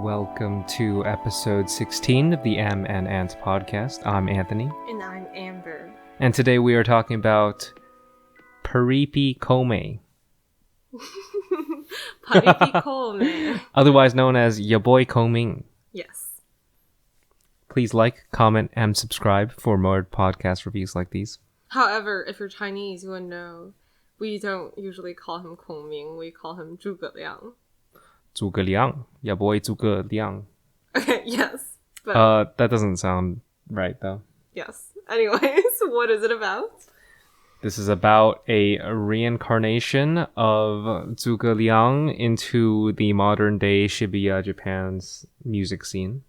Welcome to episode 16 of the Amb Ant Podcast. I'm Anthony. And I'm Amber. And today we are talking about Paripi Koumei. Paripi Koumei. Otherwise known as Ya Boy Kongming. Yes. Please like, comment, and subscribe for more podcast reviews like these. However, if you're Chinese, you would know we don't usually call him Kongming. We call him Zhuge Liang. Zhuge Liang. Ya Boy Zhuge Liang. Okay, yes. But, that doesn't sound right, though. yes. Anyways, what is it about? This is about a reincarnation of Zhuge Liang into the modern-day Shibuya, Japan's music scene.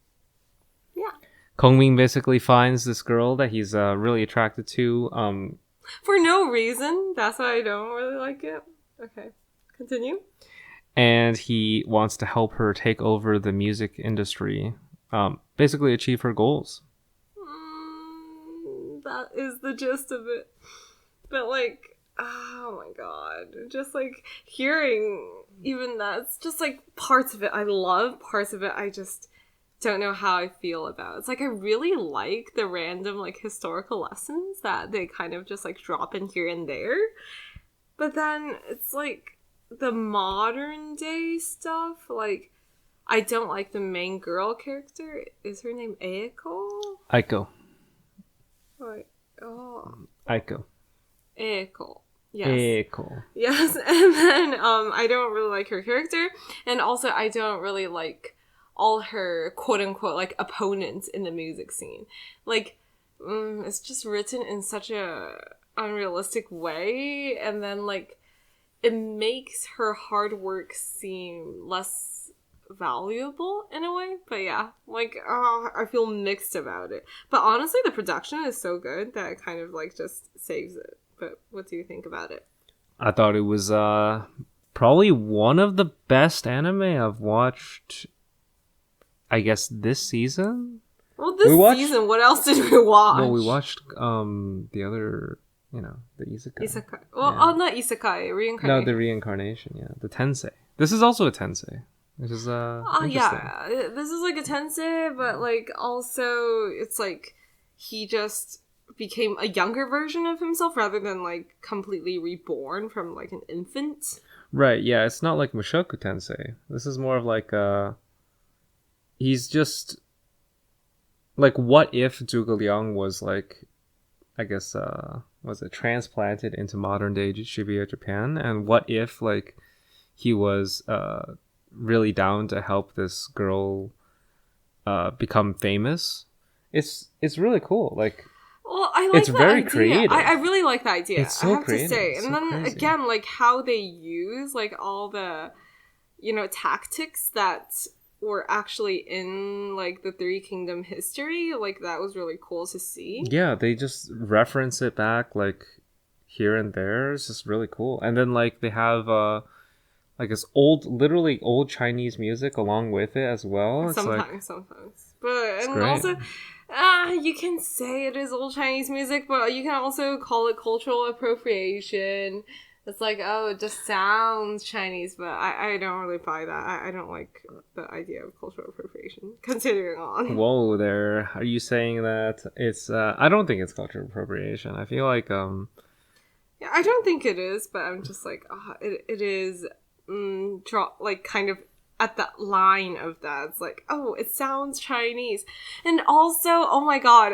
Yeah. Kongming basically finds this girl that he's really attracted to. For no reason. That's why I don't really like it. Okay. Continue. And he wants to help her take over the music industry. Basically achieve her goals. That is the gist of it. But like, oh my god. Just like hearing even that's just like parts of it I love, parts of it I just don't know how I feel about. It's like I really like the random like historical lessons that they kind of just like drop in here and there. But then it's like the modern day stuff, like I don't like the main girl character. Is her name Eiko? Aiko. Wait, oh. Aiko. Eiko. Yes. Eiko. Yes, and then I don't really like her character, and also I don't really like all her quote-unquote like opponents in the music scene. Like, it's just written in such a unrealistic way, and then like it makes her hard work seem less valuable in a way. But yeah, like I feel mixed about it. But honestly, the production is so good that it kind of like just saves it. But what do you think about it? I thought it was probably one of the best anime I've watched, I guess, this season. Well, this season, what else did we watch? Well, we watched the other, the isekai. Isekai. Well, yeah. Not isekai, reincarnation. No, the reincarnation, yeah. The tensei. This is also a tensei. Which is interesting. Yeah. This is like a tensei, but like also it's like he just became a younger version of himself rather than like completely reborn from like an infant. Right, yeah. It's not like Mushoku Tensei. This is more of like he's just like, what if Zhuge Liang was like, I guess, was it transplanted into modern day Shibuya, Japan? And what if like he was really down to help this girl become famous? It's really cool. Like, well, I like it's that very idea. creative. I really like the idea. It's so I have creative. to say, It's and so then crazy. again, like how they use like all the, tactics that were actually in like the Three Kingdom history. Like that was really cool to see. Yeah, they just reference it back like here and there. It's just really cool. And then like they have like this literally old Chinese music along with it as well. It's Sometimes. But and great. also you can say it is old Chinese music, but you can also call it cultural appropriation. It's like, oh, it just sounds Chinese, but I don't really buy that. I don't like the idea of cultural appropriation. Continuing on. Whoa there. Are you saying that it's I don't think it's cultural appropriation. I feel like Yeah, I don't think it is, but I'm just like, it is like kind of at that line of that. It's like, oh, it sounds Chinese. And also, oh my god,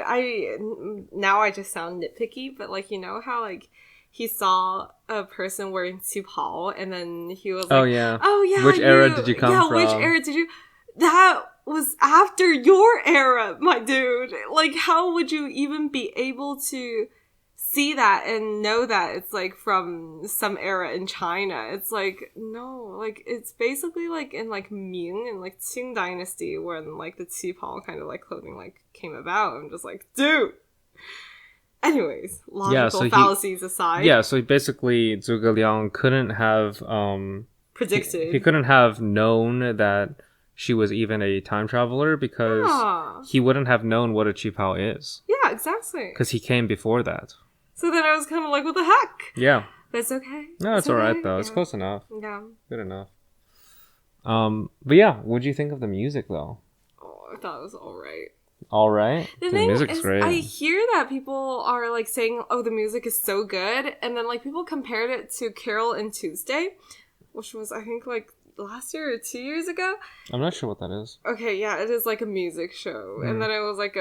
now I just sound nitpicky, but like, you know how like he saw a person wearing qipao and then he was like, oh yeah, which era did you come from? Yeah, which era did you? That was after your era, my dude. Like, how would you even be able to see that and know that it's like from some era in China? It's like, no, like it's basically like in like Ming and like Qing dynasty when like the qipao kind of like clothing like came about. I'm just like, dude. Anyways, logical fallacies aside. Yeah, so basically Zhuge Liang couldn't have predicted. He couldn't have known that she was even a time traveler because he wouldn't have known what a qipao is. Yeah, exactly. Because he came before that. So then I was kind of like, what the heck? Yeah. But it's okay. No, it's alright though. Yeah. It's close enough. Yeah. Good enough. But yeah, what do you think of the music though? Oh, I thought it was alright. All right. The The thing music's is, great. I hear that people are like saying, "Oh, the music is so good," and then like people compared it to Carol and Tuesday, which was I think like last year or 2 years ago. I'm not sure what that is. Okay, yeah, it is like a music show, and then it was like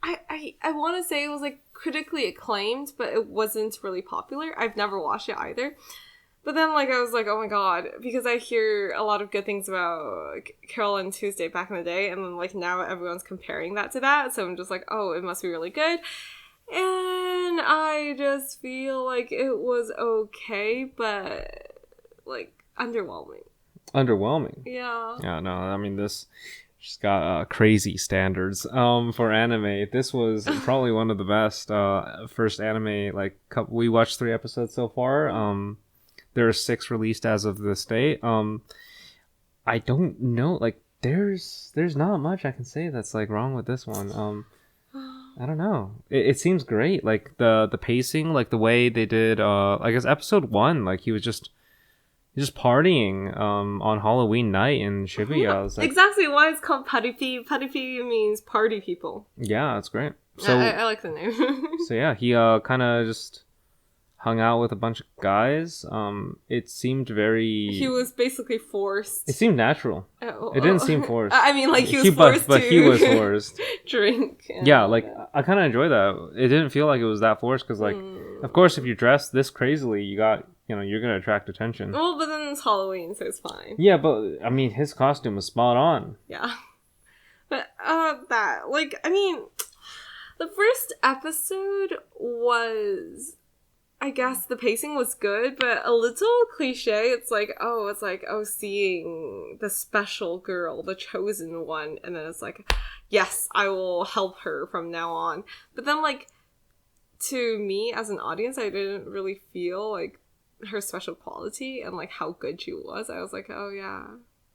I want to say it was like critically acclaimed, but it wasn't really popular. I've never watched it either. But then, like, I was like, oh my god, because I hear a lot of good things about like, Carol and Tuesday back in the day, and then, like, now everyone's comparing that to that, so I'm just like, oh, it must be really good. And I just feel like it was okay, but, like, underwhelming. Underwhelming. Yeah. Yeah, no, I mean, this just got crazy standards for anime. This was probably one of the best first anime, like, we watched 3 episodes so far. There are 6 released as of this date. I don't know, like, there's not much I can say that's, like, wrong with this one. I don't know. It seems great. Like, the pacing, like, the way they did, I guess episode 1, like, he was just partying on Halloween night in Shibuya. I was like, Exactly why it's called Paripi. Paripi means party people. yeah, that's great. So I like the name. so yeah, he kind of just hung out with a bunch of guys. It seemed very... He was basically forced. It seemed natural. It didn't seem forced. I mean, like, he was forced but to he was forced. drink. Yeah, like, I kind of enjoy that. It didn't feel like it was that forced, because, like, of course, if you dress this crazily, you're gonna attract attention. Well, but then it's Halloween, so it's fine. Yeah, but, I mean, his costume was spot on. Yeah. But, I mean, the first episode was... I guess the pacing was good, but a little cliche. It's like, seeing the special girl, the chosen one, and then it's like, yes, I will help her from now on. But then, like, to me as an audience, I didn't really feel like her special quality and like how good she was. I was like, oh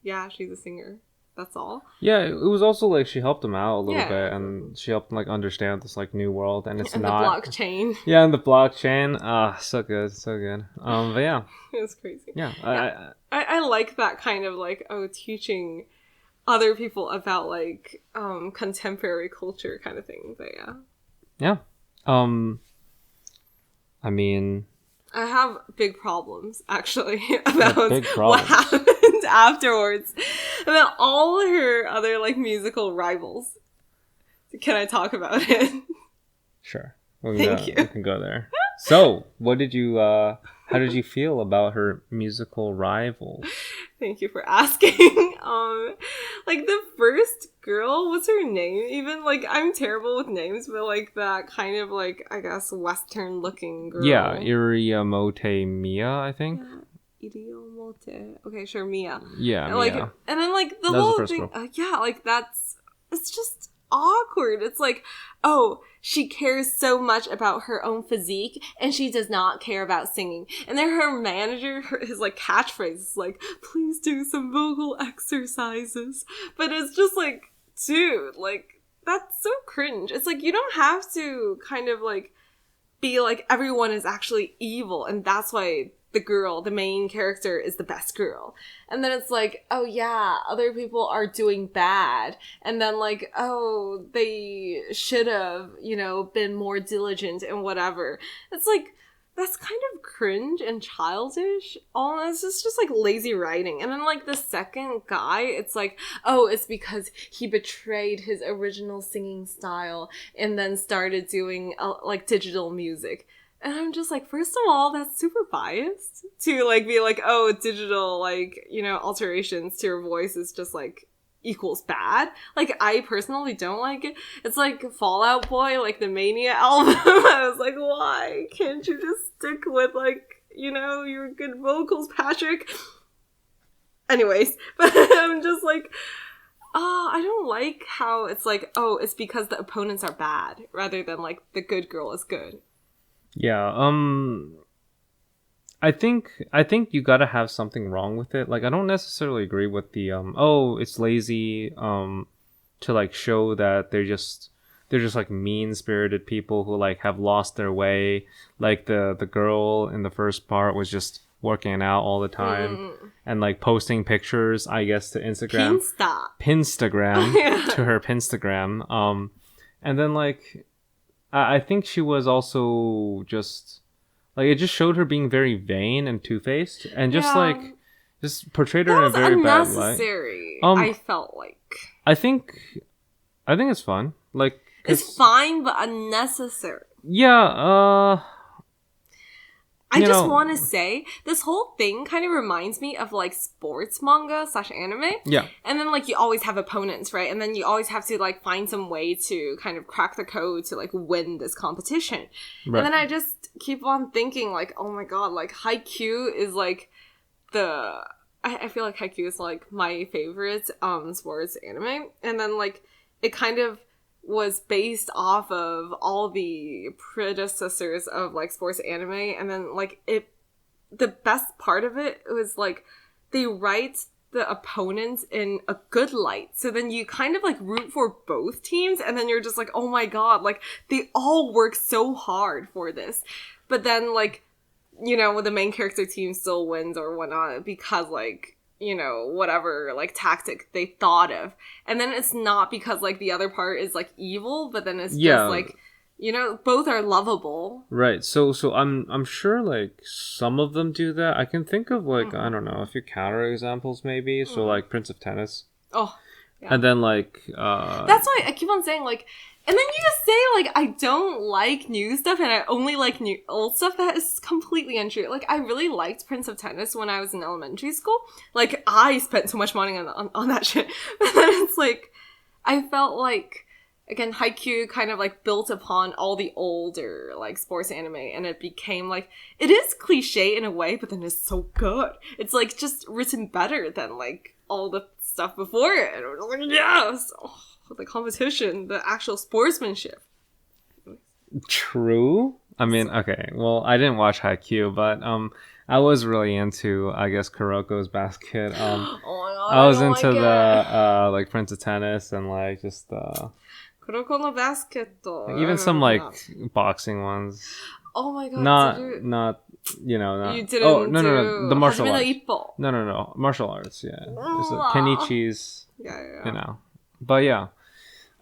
yeah, she's a singer. That's all. Yeah, it was also like she helped him out a little Yeah. bit, and she helped him like understand this like new world, and it's And not the blockchain. Yeah, and the blockchain. So good, so good. But yeah, It was crazy. yeah. Yeah. I like that kind of like, teaching other people about like contemporary culture kind of thing. But yeah. Yeah. I mean, I have big problems actually about big what problems. happened afterwards. About all her other like musical rivals. Can I talk about it? sure. Thank you. We can go there. So, what did you? How did you feel about her musical rivals? Thank you for asking. Like the first girl, what's her name? Even like I'm terrible with names, but like that kind of like I guess Western looking girl. Yeah, Iriomote Mia, I think. Idiomote. Okay, sure, Mia. Yeah, And, like, Mia. and then like the That was the whole first thing. girl. Yeah, like it's just awkward. It's like, oh, she cares so much about her own physique and she does not care about singing. And then her manager, his like catchphrase is like, please do some vocal exercises. But it's just like, dude, like, that's so cringe. It's like, you don't have to kind of like be like, everyone is actually evil and that's why the main character is the best girl. And then it's like, oh yeah, other people are doing bad. And then like, oh, they should have, been more diligent and whatever. It's like, that's kind of cringe and childish. Oh, it's just like lazy writing. And then like the second guy, it's like, oh, it's because he betrayed his original singing style and then started doing like digital music. And I'm just like, first of all, that's super biased to like be like, oh, digital, like, alterations to your voice is just like equals bad. Like, I personally don't like it. It's like Fall Out Boy, like the Mania album. I was like, why can't you just stick with like, your good vocals, Patrick? Anyways, but I'm just like, I don't like how it's like, oh, it's because the opponents are bad rather than like the good girl is good. Yeah, I think you gotta have something wrong with it. Like, I don't necessarily agree with the it's lazy to like show that they're just like mean-spirited people who like have lost their way. Like the girl in the first part was just working out all the time and like posting pictures, I guess, to Instagram. Pinstagram to her Pinstagram. And then like I think she was also just like it just showed her being very vain and two-faced and just like just portrayed her in a very bad light. I felt like I think it's fun. Like it's fine but unnecessary. Yeah, I just want to say, this whole thing kind of reminds me of, like, sports manga / anime. Yeah. And then, like, you always have opponents, right? And then you always have to, like, find some way to kind of crack the code to, like, win this competition. Right. And then I just keep on thinking, like, oh my god, like, Haikyuu is, like, I feel like Haikyuu is, like, my favorite sports anime. And then, like, it kind of was based off of all the predecessors of like sports anime, and then like the best part of it was like they write the opponents in a good light, so then you kind of like root for both teams, and then you're just like, oh my god, like they all work so hard for this, but then like, you know, the main character team still wins or whatnot because like, you know, whatever, like, tactic they thought of. And then it's not because, like, the other part is, like, evil, but then it's just, like, you know, both are lovable. Right. So I'm sure, like, some of them do that. I can think of, like, I don't know, a few counter examples, maybe. So, like, Prince of Tennis. Oh, yeah. And then, like... That's why I keep on saying, like... And then you just say, like, I don't like new stuff and I only like new old stuff. That is completely untrue. Like, I really liked Prince of Tennis when I was in elementary school. Like, I spent so much money on that shit. But then it's like, I felt like, again, Haikyuu kind of, like, built upon all the older, like, sports anime. And it became, like, it is cliche in a way, but then it's so good. It's, like, just written better than, like, all the stuff before it. And it was like, yes! Oh. The competition, the actual sportsmanship. True. I mean, okay. Well, I didn't watch Haikyuu, but I was really into, I guess, Kuroko's Basket. Oh my god! I was into the like Prince of Tennis and like just Kuroko no Basket. Even some like boxing ones. Oh my god! Not you know. Not, you didn't. No. The martial arts. Ippo. No. Martial arts. Yeah. Kenichi's. Yeah. You know. But yeah.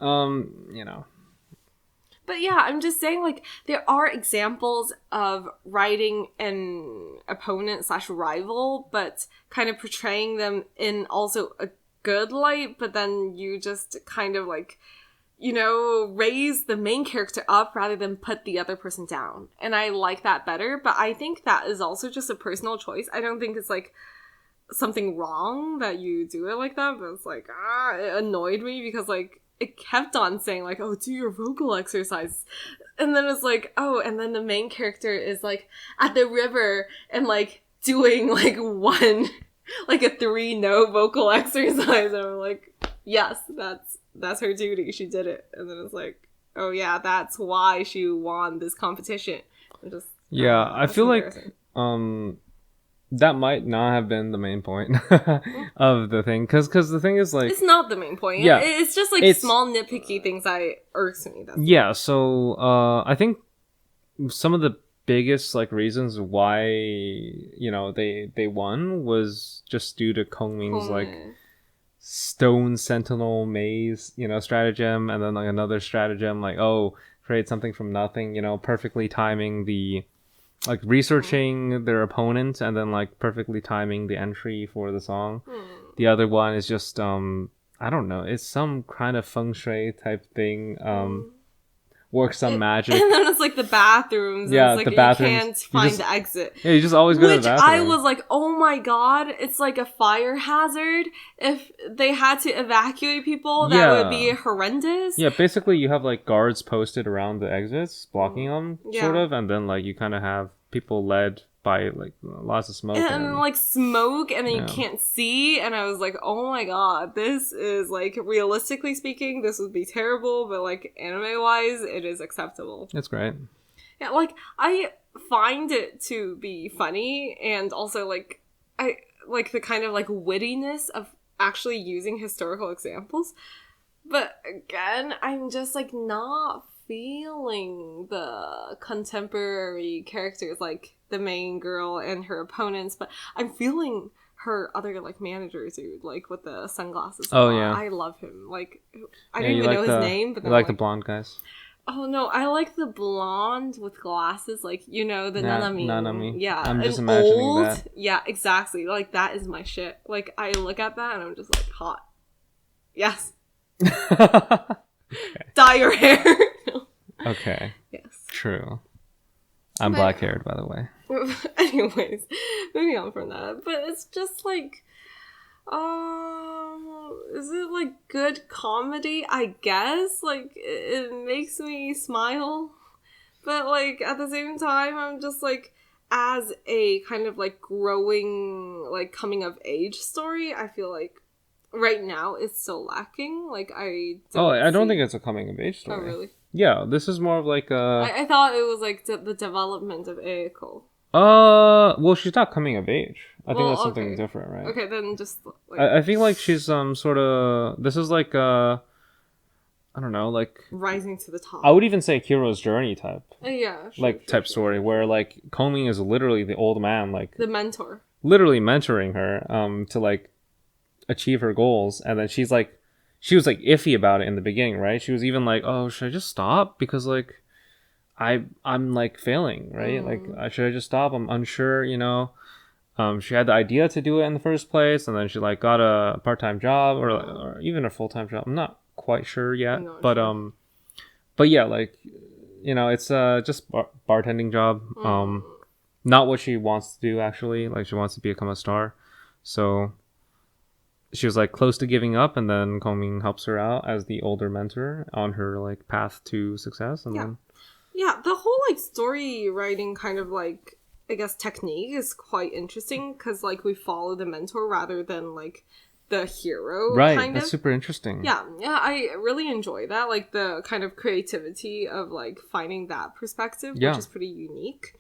You know. But yeah, I'm just saying, like, there are examples of writing an opponent / rival, but kind of portraying them in also a good light, but then you just kind of, like, you know, raise the main character up rather than put the other person down. And I like that better, but I think that is also just a personal choice. I don't think it's, like, something wrong that you do it like that, but it's like, it annoyed me because, like, it kept on saying, like, oh, do your vocal exercise. And then it's like, oh, and then the main character is, like, at the river and, like, doing, like, one, like, a 3-note vocal exercise. And I'm like, yes, that's her duty. She did it. And then it's like, oh, yeah, that's why she won this competition. I feel like, that might not have been the main point of the thing. Because the thing is, like... It's not the main point. Yeah. It's just, like, small nitpicky things that irks me. So, I think some of the biggest, like, reasons why, you know, they won was just due to Kongming's, like, stone sentinel maze, you know, stratagem. And then, like, another stratagem, like, oh, create something from nothing, you know, perfectly timing the... like researching their opponent and then like perfectly timing the entry for the song. The other one is just I don't know, it's some kind of feng shui type thing. Work some magic. And then it's like the bathrooms. Yeah, it's like the bathrooms. You can't find the exit. Yeah, you just always go to the bathroom. I was like, oh my god, it's like a fire hazard. If they had to evacuate people, that would be horrendous. Yeah, basically you have like guards posted around the exits, blocking them, sort of, and then like you kind of have people led by like lots of smoke. And like smoke, and then you can't see, and I was like, oh my god, this is like, realistically speaking, this would be terrible, but like anime-wise, it is acceptable. It's great. Yeah, like, I find it to be funny, and also like, I like the kind of like wittiness of actually using historical examples, but again, I'm just like not feeling the contemporary characters, like the main girl and her opponents, but I'm feeling her other like manager dude, like with the sunglasses. Oh yeah, I love him. Like I yeah, don't even know his name, but you like the blonde guys. Oh no, I like the blonde with glasses, like the Nanami. Nanami. Yeah, I'm just imagining old, that. Yeah, exactly. Like that is my shit. Like I look at that and I'm just like hot. Yes. Okay. Dye your hair. Okay. Yes. True. I'm black haired, by the way. Anyways, moving on from that. But it's just like, is it like good comedy? I guess. Like, it makes me smile. But like, at the same time, I'm just like, as a kind of like growing, like coming of age story, I feel like right now it's still lacking. Like, I don't think it's a coming of age story. Oh, really? Yeah, this is more of like a... I thought it was like the development of Eiko. Well, she's not coming of age. I think that's something okay. different, right? Okay, then just like... I feel like she's sort of... This is like I don't know, like... Rising to the top. I would even say hero's journey type. Yeah, sure, like, type story, where like Kongming is literally the old man, like... The mentor. Literally mentoring her to like achieve her goals, and then she was like iffy about it in the beginning, right? She was even like, oh, should I just stop, because like I'm like failing, right? Like, should I just stop? I'm unsure, she had the idea to do it in the first place, and then she like got a part-time job or even a full-time job. I'm not quite sure yet, but yeah, like, it's just bartending job. Not what she wants to do, actually. Like, she wants to become a star, so she was like close to giving up, and then Kongming helps her out as the older mentor on her like path to success. And then the whole like story writing kind of like, I guess, technique is quite interesting, because like we follow the mentor rather than like the hero. Right, that's super interesting. Yeah, I really enjoy that, like the kind of creativity of like finding that perspective, which is pretty unique.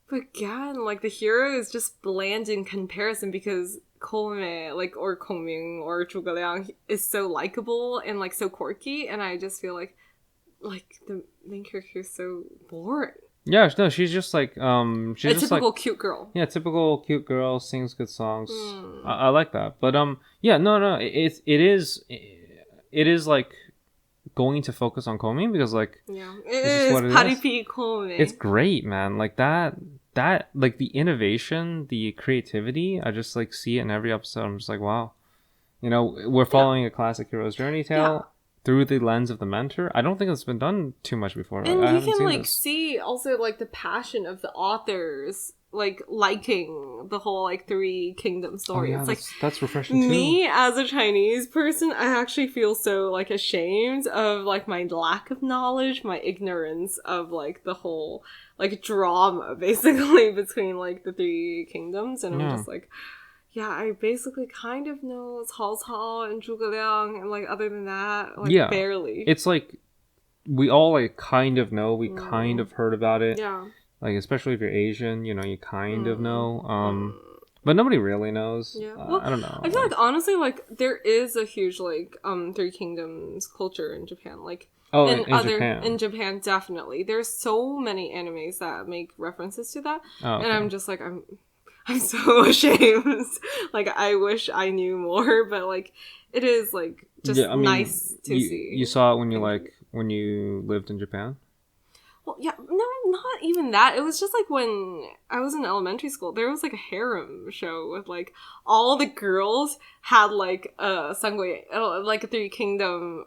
But again, like the hero is just bland in comparison, because Koumei, like, or Kongming or Zhuge Liang is so likable and like so quirky, and I just feel like the main character is so boring. Yeah, no, she's just like she's a just typical like, cute girl. Yeah, typical cute girl, sings good songs. I like that. But yeah, no, it is like going to focus on Kongming, because like it is Paripi Koumei. It's great, man. Like that like the innovation, the creativity, I just like see it in every episode. I'm just like, wow, we're following a classic hero's journey tale through the lens of the mentor. I don't think it's been done too much before. And you can like see also like the passion of the authors, like liking the whole like Three Kingdom story. It's like, that's refreshing too. Me as a Chinese person, I actually feel so like ashamed of like my lack of knowledge, my ignorance of like the whole like drama basically between like the Three Kingdoms, and I'm just like, I basically kind of know Cao Cao and Zhuge Liang, and like other than that, like barely. It's like we all like kind of know, we kind of heard about it. Yeah. Like, especially if you're Asian, you kind of know. But nobody really knows. Yeah. Well, I don't know. I feel like honestly, like there is a huge like Three Kingdoms culture in Japan. Like in Japan, definitely. There's so many animes that make references to that, and I'm just like I'm so ashamed. Like, I wish I knew more, but like it is like just nice to see. You saw it when you lived in Japan? Well, yeah, no, not even that. It was just like when I was in elementary school, there was like a harem show with like all the girls had like a Sangui, like a Three Kingdom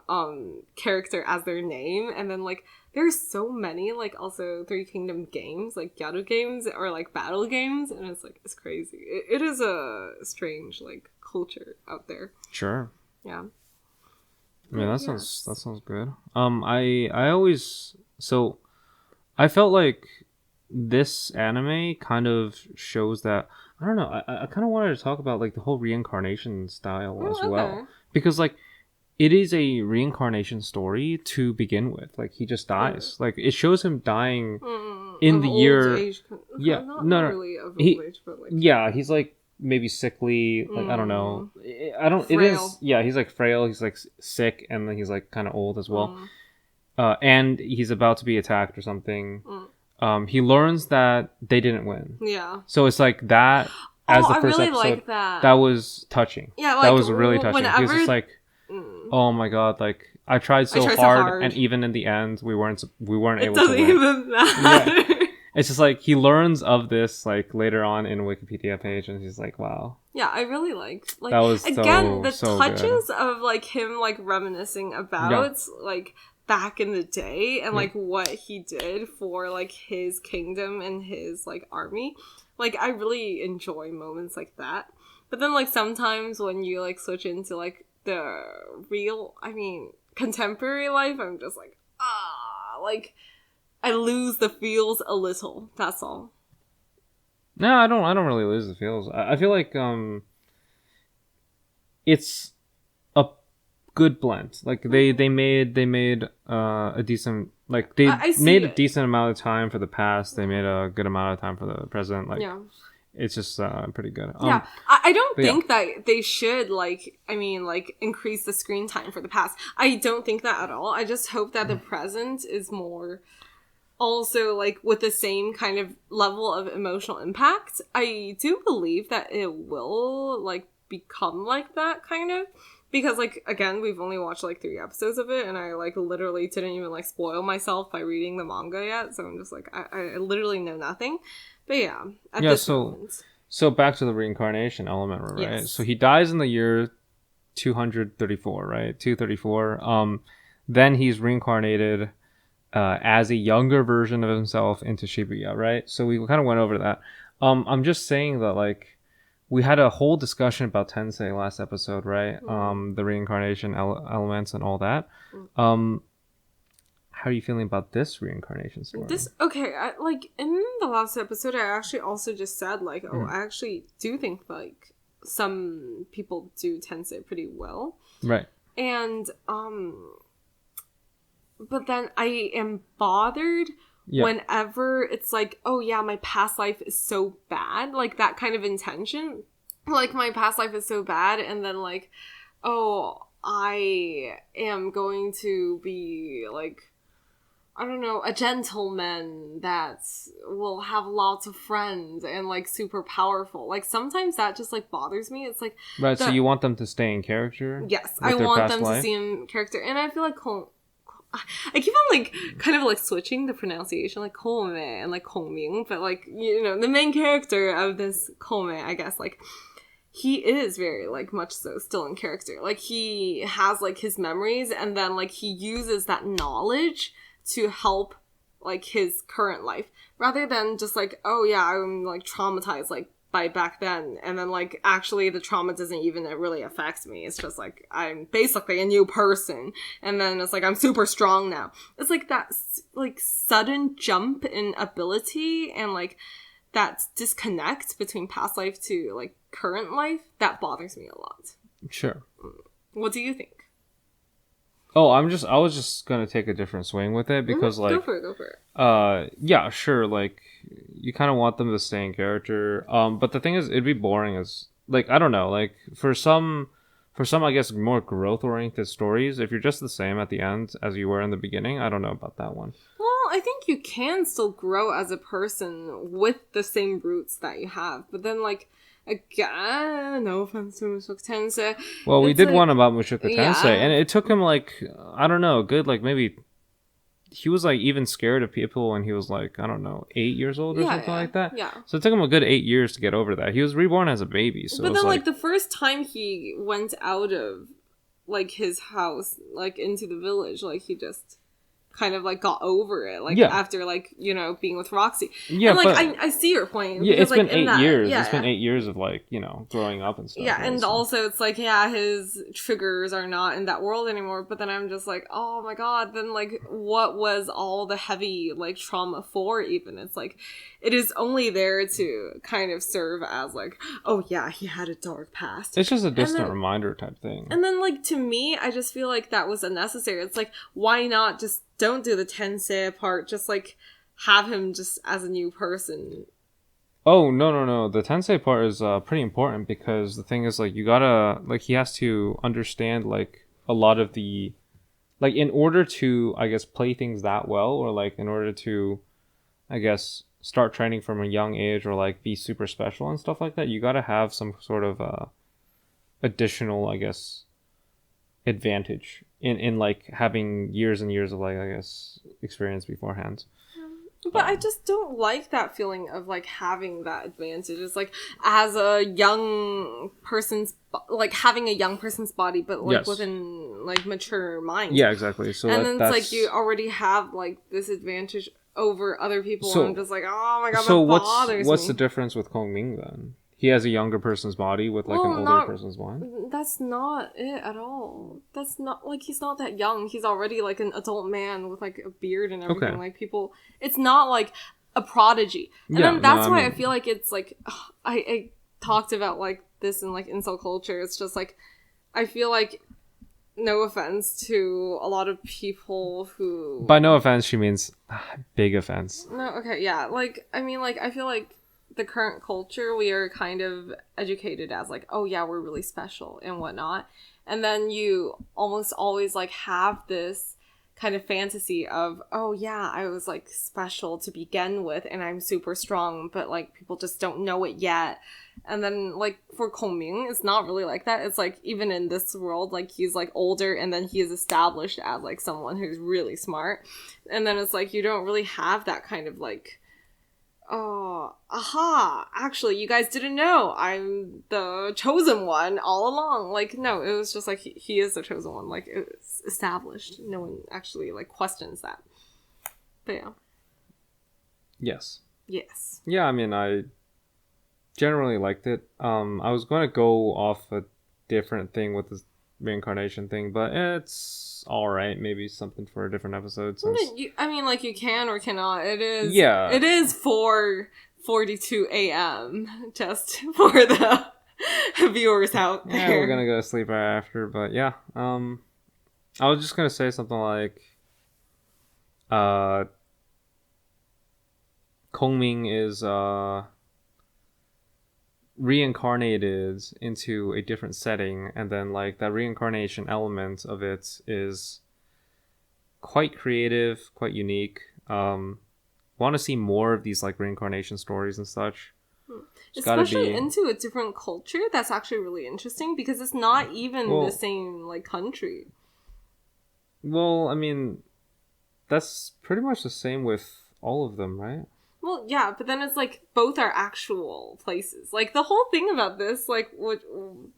character as their name, and then like there's so many like also Three Kingdom games, like Gyaru games or like battle games, and it's like it's crazy. It is a strange like culture out there. Sure. Yeah. Yeah, that sounds good. I felt like this anime kind of shows that, I don't know, I kind of wanted to talk about like the whole reincarnation style as well, because like it is a reincarnation story to begin with. Like, he just dies. Like, it shows him dying in the year. Age. Not really of old age, but like, he's like maybe sickly. Like, I don't know. Frail. It is. Yeah, he's like frail. He's like sick, and then he's like kind of old as well. and he's about to be attacked or something. He learns that they didn't win. Yeah. So it's like that as the I first really episode. like that. That was touching. Yeah, like, that was really touching. whenever... He was just like, oh my god, like I tried so hard, and even in the end, we weren't able to win. It doesn't even matter. Yeah. It's just like he learns of this like later on in a Wikipedia page, and he's like, "Wow." Yeah, I really liked like that was again the so touches good. of like him like reminiscing about like back in the day and like what he did for like his kingdom and his like army. Like I really enjoy moments like that. But then like sometimes when you like switch into like the real, contemporary life, I'm just like like. I lose the feels a little. That's all. No, I don't really lose the feels. I feel like it's a good blend. Like they made a decent, like they made a decent amount of time for the past. They made a good amount of time for the present. Like it's just pretty good. I don't think that they should increase the screen time for the past. I don't think that at all. I just hope that the present is more. Also, like, with the same kind of level of emotional impact, I do believe that it will, like, become like that, kind of. Because, like, again, we've only watched, like, 3 episodes of it, and I, like, literally didn't even, like, spoil myself by reading the manga yet, so I'm just, like, I literally know nothing. But, yeah, at this moment. So, back to the reincarnation element, right? Yes. So, he dies in the year 234, right? 234. Then he's reincarnated... as a younger version of himself into Shibuya, right? So we kind of went over that. I'm just saying that, like, we had a whole discussion about Tensei last episode, right? The reincarnation elements and all that. How are you feeling about this reincarnation story? Like, in the last episode, I actually also just said, like, I actually do think, like, some people do Tensei pretty well. Right. And, but then I am bothered whenever it's like, oh yeah, my past life is so bad. Like that kind of intention. Like my past life is so bad. And then like, oh, I am going to be like, I don't know, a gentleman that will have lots of friends and like super powerful. Like sometimes that just like bothers me. It's like... Right, so you want them to stay in character? Yes, I want them to stay in character. And I feel like... I keep on, like, kind of, like, switching the pronunciation, like, Koumei and, like, Kongming, but, like, you know, the main character of this Koumei, I guess, like, he is very, like, much so still in character. Like, he has, like, his memories, and then, like, he uses that knowledge to help, like, his current life, rather than just, like, oh, yeah, I'm, like, traumatized, like, by back then, and then like actually the trauma doesn't even really affect me. It's just like I'm basically a new person, and then it's like I'm super strong now. It's like that like sudden jump in ability and like that disconnect between past life to like current life that bothers me a lot. Sure. What do you think? Oh, I was just gonna take a different swing with it because like go for it. Yeah, sure, like you kind of want them to stay in character. But the thing is, it'd be boring as like I don't know, like for some I guess more growth oriented stories, if you're just the same at the end as you were in the beginning, I don't know about that one. Well, I think you can still grow as a person with the same roots that you have, but then like again, no offense to Mushoku Tensei. Well, we did like, one about Mushoku Tensei, yeah. And it took him like I don't know, good like maybe. He was like even scared of people when he was like, I don't know, 8 years old or something like that. Yeah. So it took him a good 8 years to get over that. He was reborn as a baby. So but then like the first time he went out of like his house, like into the village, like he just kind of like got over it, like after like, you know, being with Roxy. Yeah, and like I see your point. Yeah, because, it's been 8 years. It's been 8 years of like, you know, growing up and stuff. Yeah, and also it's like, yeah, his triggers are not in that world anymore. But then I'm just like, oh my god, then like what was all the heavy like trauma for even? It's like it is only there to kind of serve as like, oh yeah, he had a dark past. It's just a distant reminder type thing. And then like to me, I just feel like that was unnecessary. It's like, why not just don't do the Tensei part, just like have him just as a new person. Oh, no. The Tensei part is pretty important because the thing is like you gotta, like he has to understand like a lot of the like in order to, I guess, play things that well, or like in order to, I guess, start training from a young age, or like be super special and stuff like that, you got to have some sort of additional, I guess, advantage in like having years and years of like, I guess, experience beforehand. But I just don't like that feeling of like having that advantage. It's like as a young person's like having a young person's body, but like Yes. within like mature mind. Yeah, exactly. So and then that's it's like you already have like this advantage over other people, So- and I'm just like, oh my god, so that bothers what's me. the difference with Kongming then? He has a younger person's body with like Well, an older not- person's mind. That's not it at all. That's not like he's not that young. He's already like an adult man with like a beard and everything. Okay. Like people, it's not like a prodigy. And Yeah, then that's no, why I I mean- feel like it's like I talked about like this in like incel culture. It's just like I feel like, no offense to a lot of people who By no offense, she means big offense. No, okay, yeah. Like, I mean, like, I feel like the current culture, we are kind of educated as, like, oh, yeah, we're really special and whatnot. And then you almost always, like, have this kind of fantasy of, oh, yeah, I was, like, special to begin with and I'm super strong, but, like, people just don't know it yet. And then, like, for Kongming, it's not really like that. It's, like, even in this world, like, he's, like, older and then he is established as, like, someone who's really smart. And then it's, like, you don't really have that kind of, like, oh, aha, actually, you guys didn't know. I'm the chosen one all along. Like, no, it was just, like, he is the chosen one. Like, it's established. No one actually, like, questions that. But, yeah. Yes. Yes. Yeah, I mean, I generally liked it. I was going to go off a different thing with this reincarnation thing, but it's all right. Maybe something for a different episode. Since... I mean, like, you can or cannot. It is. Yeah. It is 4:42 a.m. just for the viewers out there. Yeah, we're gonna go to sleep right after, but yeah. I was just gonna say something like, Kongming is reincarnated into a different setting, and then like that reincarnation element of it is quite creative, quite unique. Want to see more of these like reincarnation stories and such. Especially into a different culture. That's actually really interesting because it's not even the same like country. Well, I mean, that's pretty much the same with all of them, right? Well, yeah, but then it's like both are actual places. Like the whole thing about this, like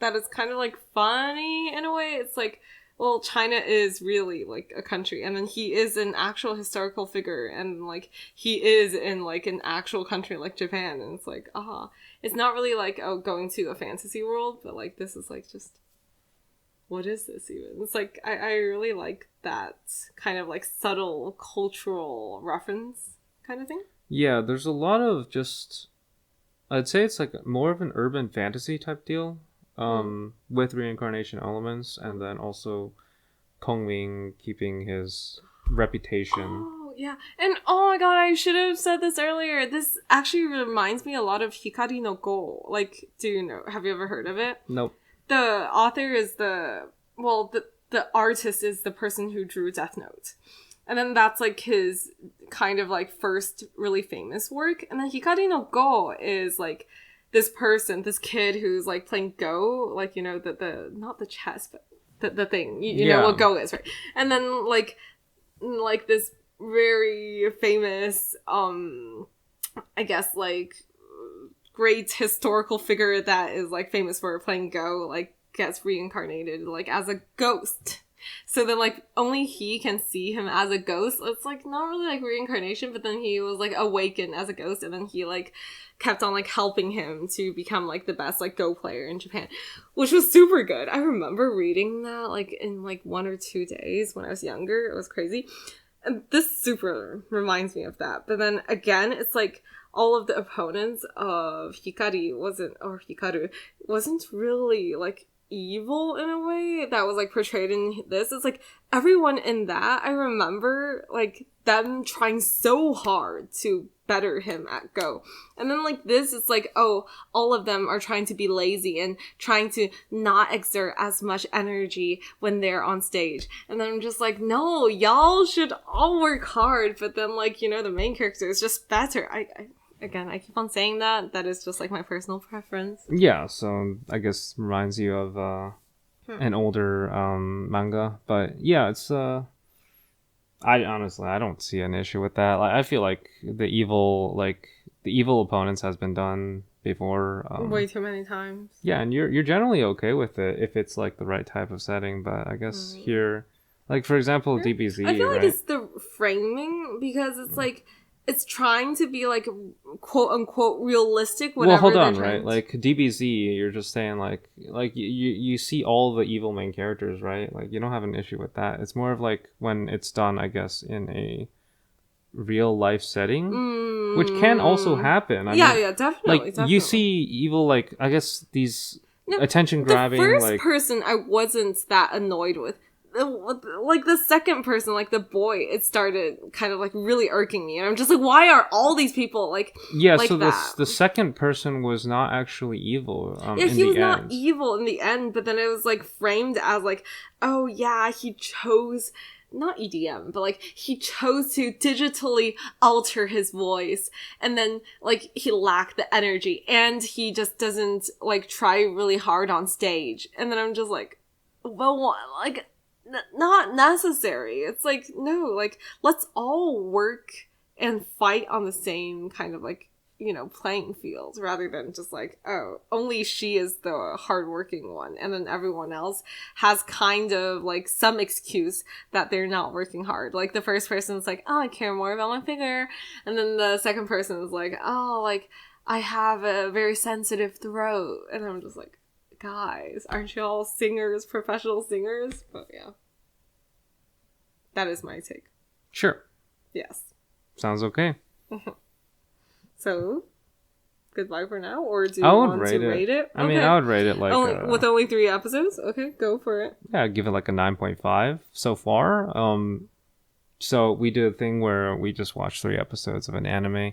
that is kind of like funny in a way. It's like, well, China is really like a country, and then he is an actual historical figure, and like he is in like an actual country like Japan, and it's like, it's not really like going to a fantasy world, but like this is like just, what is this even? It's like I really like that kind of like subtle cultural reference kind of thing. Yeah, there's a lot of just, I'd say it's like more of an urban fantasy type deal, with reincarnation elements, and then also Kongming keeping his reputation. Oh, yeah. And oh my god, I should have said this earlier. This actually reminds me a lot of Hikari no Go. Like, have you ever heard of it? Nope. The author is the artist is the person who drew Death Note. And then that's like his kind of like first really famous work. And then Hikari no Go is like this kid who's like playing Go, like, the not the chess, but the thing, you know what Go is, right? And then like this very famous, I guess like great historical figure that is like famous for playing Go, like gets reincarnated like as a ghost. So then, like, only he can see him as a ghost. It's, like, not really, like, reincarnation, but then he was, like, awakened as a ghost, and then he, like, kept on, like, helping him to become, like, the best, like, Go player in Japan, which was super good. I remember reading that, like, in, like, 1 or 2 days when I was younger. It was crazy. And this super reminds me of that. But then, again, it's, like, all of the opponents of Hikaru wasn't really, like, evil in a way that was like portrayed in this. It's like everyone in that, I remember like them trying so hard to better him at Go. And then like this, it's like, oh, all of them are trying to be lazy and trying to not exert as much energy when they're on stage. And then I'm just like, no, y'all should all work hard. But then like, you know, the main character is just better. Again, I keep on saying that. That is just like my personal preference. Yeah, so I guess reminds you of an older manga. But yeah, it's I honestly, I don't see an issue with that. Like, I feel like the evil opponents has been done before. Way too many times. Yeah, and you're generally okay with it if it's like the right type of setting. But I guess here, like for example, DBZ. I feel like right? it's the framing because it's like it's trying to be like quote unquote realistic. Well, hold on, right? right? Like DBZ, you're just saying like you see all the evil main characters, right? Like you don't have an issue with that. It's more of like when it's done, I guess, in a real life setting, which can also happen. I mean, definitely. Like definitely. you see evil, like I guess these attention grabbing. The first like person I wasn't that annoyed with. Like the second person, like the boy, it started kind of like really irking me, and I'm just like, why are all these people like so the second person was not actually evil. He was not evil in the end, but then it was like framed as like, oh yeah, he chose not EDM, but like he chose to digitally alter his voice, and then like he lacked the energy, and he just doesn't like try really hard on stage, and then I'm just like, well, like. Not necessary. It's like, no, like, let's all work and fight on the same kind of, like, you know, playing field, rather than just like, oh, only she is the hardworking one, and then everyone else has kind of, like, some excuse that they're not working hard. Like, the first person's like, oh, I care more about my figure, and then the second person is like, oh, like, I have a very sensitive throat, and I'm just like, guys, aren't you all singers, professional singers? But yeah. That is my take. Sure. Yes. Sounds okay. So, goodbye for now? Or do you want to rate it? I mean, I would rate it like... with only 3 episodes? Okay, go for it. Yeah, I'd give it like a 9.5 so far. So we did a thing where we just watched 3 episodes of an anime.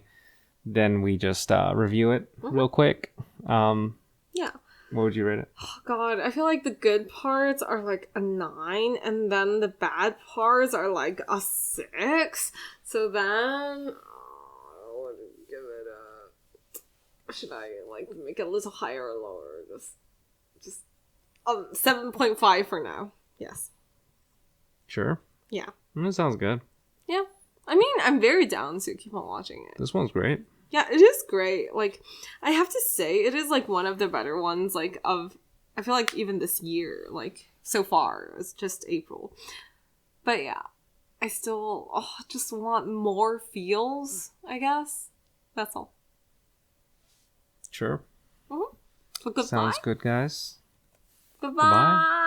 Then we just review it real quick. Yeah. What would you rate it? Oh, God, I feel like the good parts are like a 9, and then the bad parts are like a 6. So then, I would give it a... Should I like make it a little higher or lower? Just 7.5 for now. Yes. Sure. Yeah. That sounds good. Yeah. I mean, I'm very down to keep on watching it. This one's great. Yeah, it is great. Like, I have to say, it is, like, one of the better ones, like, of, I feel like even this year, like, so far. It's just April. But yeah, I still just want more feels, I guess. That's all. Sure. Mm-hmm. So goodbye. Sounds good, guys. Goodbye.